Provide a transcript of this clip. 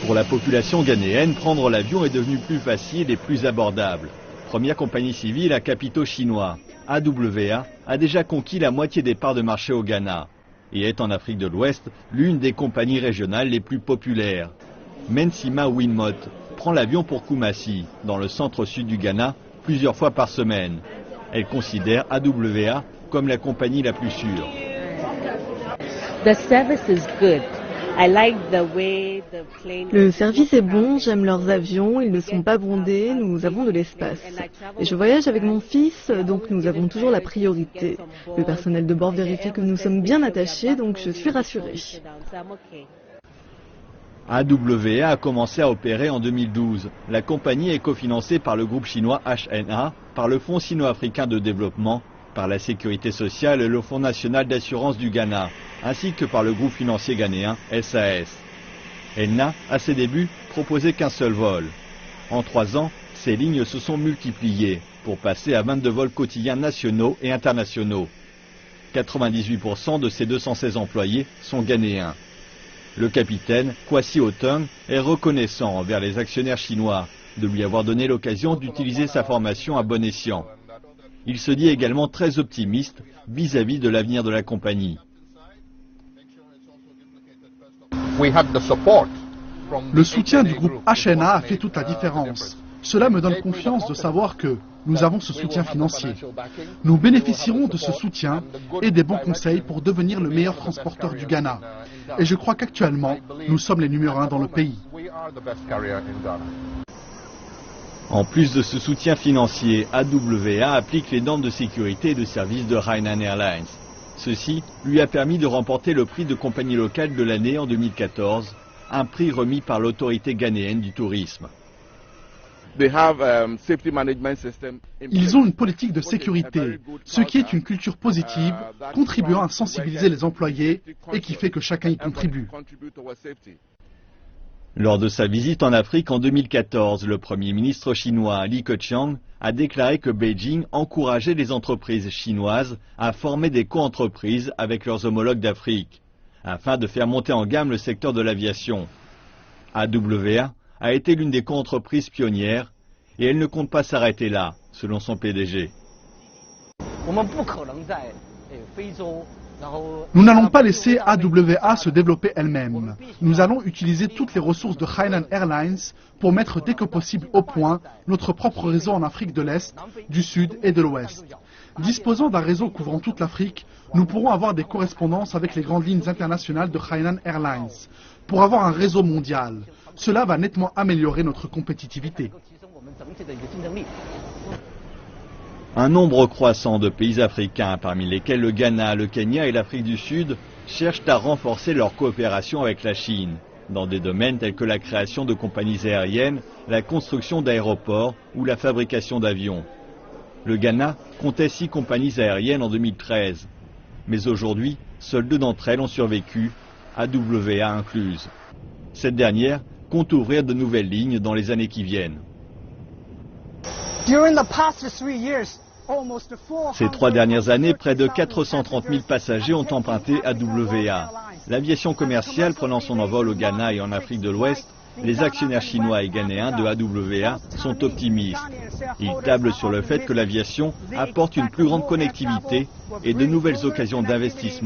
Pour la population ghanéenne, prendre l'avion est devenu plus facile et plus abordable. Première compagnie civile à capitaux chinois, AWA a déjà conquis la moitié des parts de marché au Ghana et est en Afrique de l'Ouest l'une des compagnies régionales les plus populaires. Mensima Winmot prend l'avion pour Kumasi, dans le centre-sud du Ghana, plusieurs fois par semaine. Elle considère AWA comme la compagnie la plus sûre. Le service est bon, j'aime leurs avions, ils ne sont pas bondés, nous avons de l'espace. Et je voyage avec mon fils, donc nous avons toujours la priorité. Le personnel de bord vérifie que nous sommes bien attachés, donc je suis rassurée. AWA a commencé à opérer en 2012. La compagnie est cofinancée par le groupe chinois HNA, par le Fonds sino-africain de développement, par la Sécurité sociale et le Fonds national d'assurance du Ghana, ainsi que par le groupe financier ghanéen SAS. Elle n'a, à ses débuts, proposé qu'un seul vol. En 3 ans, ces lignes se sont multipliées pour passer à 22 vols quotidiens nationaux et internationaux. 98% de ses 216 employés sont ghanéens. Le capitaine Kwasi Otung est reconnaissant envers les actionnaires chinois de lui avoir donné l'occasion d'utiliser sa formation à bon escient. Il se dit également très optimiste vis-à-vis de l'avenir de la compagnie. Le soutien du groupe HNA a fait toute la différence. Cela me donne confiance de savoir que nous avons ce soutien financier. Nous bénéficierons de ce soutien et des bons conseils pour devenir le meilleur transporteur du Ghana. Et je crois qu'actuellement, nous sommes les numéros 1 dans le pays. En plus de ce soutien financier, AWA applique les normes de sécurité et de service de Hainan Airlines. Ceci lui a permis de remporter le prix de compagnie locale de l'année en 2014, un prix remis par l'autorité ghanéenne du tourisme. Ils ont une politique de sécurité, ce qui est une culture positive, contribuant à sensibiliser les employés et qui fait que chacun y contribue. Lors de sa visite en Afrique en 2014, le Premier ministre chinois Li Keqiang a déclaré que Beijing encourageait les entreprises chinoises à former des co-entreprises avec leurs homologues d'Afrique, afin de faire monter en gamme le secteur de l'aviation. AWA a été l'une des co-entreprises pionnières et elle ne compte pas s'arrêter là, selon son PDG. Nous n'allons pas laisser AWA se développer elle-même. Nous allons utiliser toutes les ressources de Hainan Airlines pour mettre dès que possible au point notre propre réseau en Afrique de l'Est, du Sud et de l'Ouest. Disposant d'un réseau couvrant toute l'Afrique, nous pourrons avoir des correspondances avec les grandes lignes internationales de Hainan Airlines pour avoir un réseau mondial. Cela va nettement améliorer notre compétitivité. Un nombre croissant de pays africains, parmi lesquels le Ghana, le Kenya et l'Afrique du Sud, cherchent à renforcer leur coopération avec la Chine, dans des domaines tels que la création de compagnies aériennes, la construction d'aéroports ou la fabrication d'avions. Le Ghana comptait 6 compagnies aériennes en 2013, mais aujourd'hui, seules 2 d'entre elles ont survécu, AWA incluse. Cette dernière compte ouvrir de nouvelles lignes dans les années qui viennent. Ces 3 dernières années, près de 430 000 passagers ont emprunté AWA. L'aviation commerciale prenant son envol au Ghana et en Afrique de l'Ouest, les actionnaires chinois et ghanéens de AWA sont optimistes. Ils tablent sur le fait que l'aviation apporte une plus grande connectivité et de nouvelles occasions d'investissement.